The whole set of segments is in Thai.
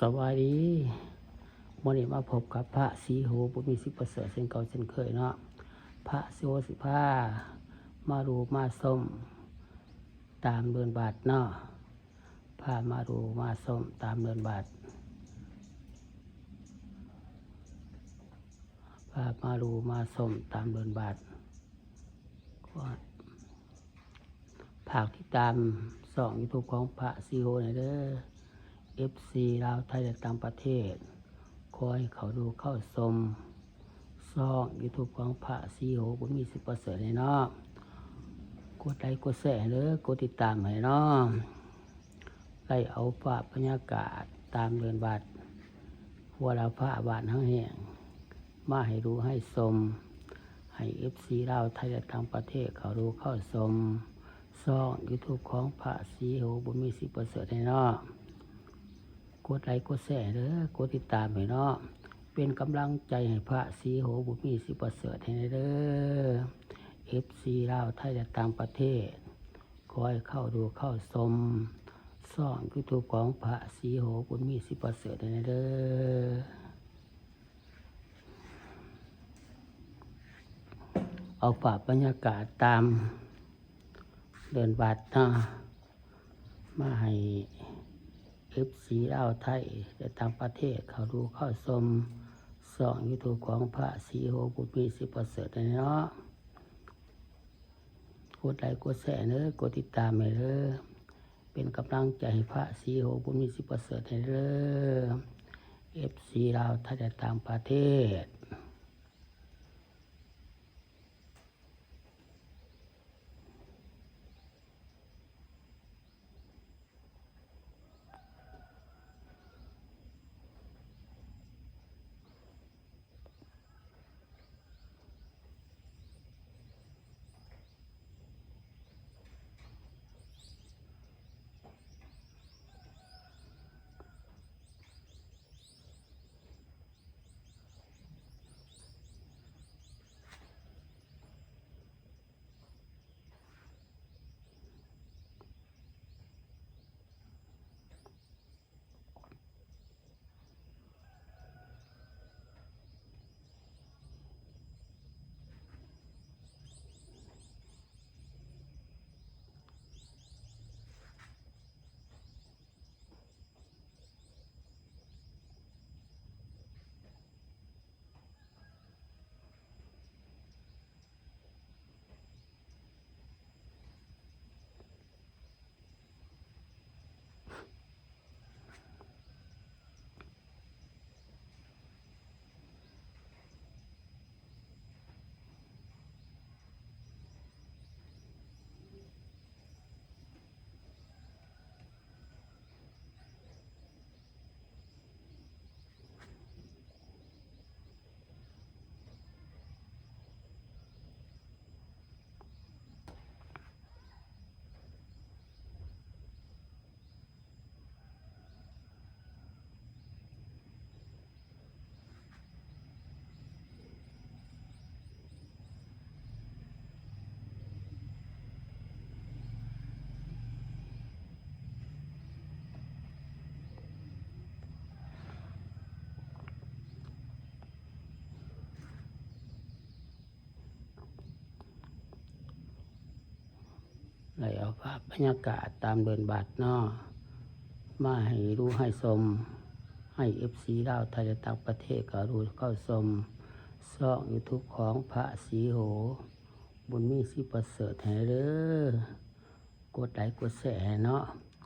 สวัสดีวันนี้มาพบกับพระศรีโหบุญมีสิบประเสริฐเช่นเก่าเช่นเคยเนาะพระศรีโหสิผ้ามาดูมาส้มตามเดินบาทเนาะพามาดูมาส้มตามเดินบาทพามาดูมาส้มตามเดินบาทภาคที่ตามส่องยูทูบของพระศรีโหเนี่ยเด้อ FC ลาวไทยและต่างประเทศคอยเขาดูเข้าชมช่องยูทูบของพระศรีโหบุญมีสิบประเสริฐเลยเนาะกดไลค์กดแชร์เลยกดติดตามให้เนาะไล่เอาภาพบรรยากาศตามเดินบัดหัวเราพระบาททั้งแห่งมาให้ดูให้ชมให้ FC ลาวไทยและต่างประเทศเขาดูเข้าชมช่องยูทูบของพระศรีโหบุญมีสิบประเสริฐเลยเนาะกดไลค์กดแชร์เด้อกดติดตามให้เนาะเป็นกำลังใจให้พระศรีโหบุญมีสิบประเสริฐให้เด้อ FC ลาวไทยและต่างประเทศคอยเข้าดูเข้าชมช่องยูทูบของพระศรีโหบุญมีสิบประเสริฐให้เด้อเอาภาพบรรยากาศตามเดินบัดนะมาให้FC ลาวไทยและต่างประเทศเขาดูเข้าชมช่องยูทูบของพระศรีโหบุญมีสิบประเสริฐเนาะกดไลค์กดแชร์เด้อกดติดตามให้เด้อเป็นกำลังใจให้พระศรีโหบุญมีสิบประเสริฐให้เด้อ FC ลาวไทยและต่างประเทศไล่เอาภาพบรรยากาศตามเดินบัดเนาะมาให้ดูให้ชมให้ FC ลาวไทยและต่างประเทศเขาดูเข้าชมช่องยูทูบของพระศรีโหบุญมีสิบประเสริฐให้เด้อกดไลค์กดแชร์เนาะ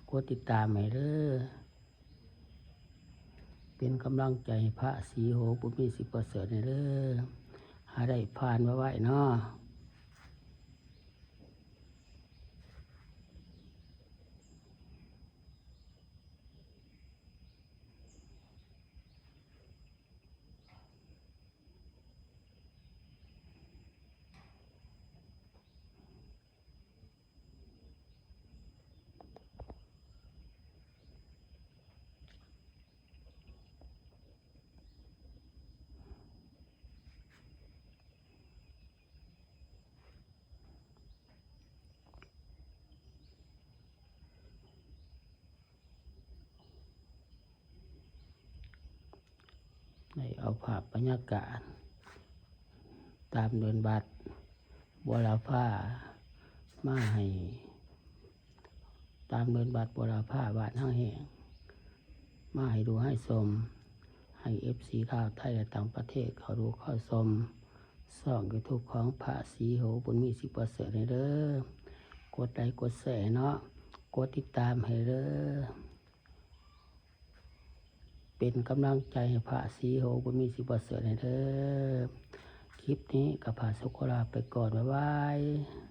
กดติดตามให้เด้อเป็นกำลังใจให้พระศรีโหบุญมีสิบประเสริฐให้เด้อหาได้ผ่านมาไว้เนาะ ได้เอาภาพบรรยากาศตามเดินบัตรบัวลาฟ้ามาให้ตามเดินบัตรบัวลาฟ้าบาทห้างแห่งมาให้ดูให้ชมให้FCลาวไทยและต่างประเทศเขาดูเข้าชมช่อง YouTube ของพระศรีโหบุญมี10%ให้เด้อกดไลค์กดแชร์เนาะกดติดตามให้เด้อเป็นกำลังใจให้พระศรีโหบุญมี10%ให้เด้อคลิปนี้กับพระสุขลาไปก่อนบ๊ายบาย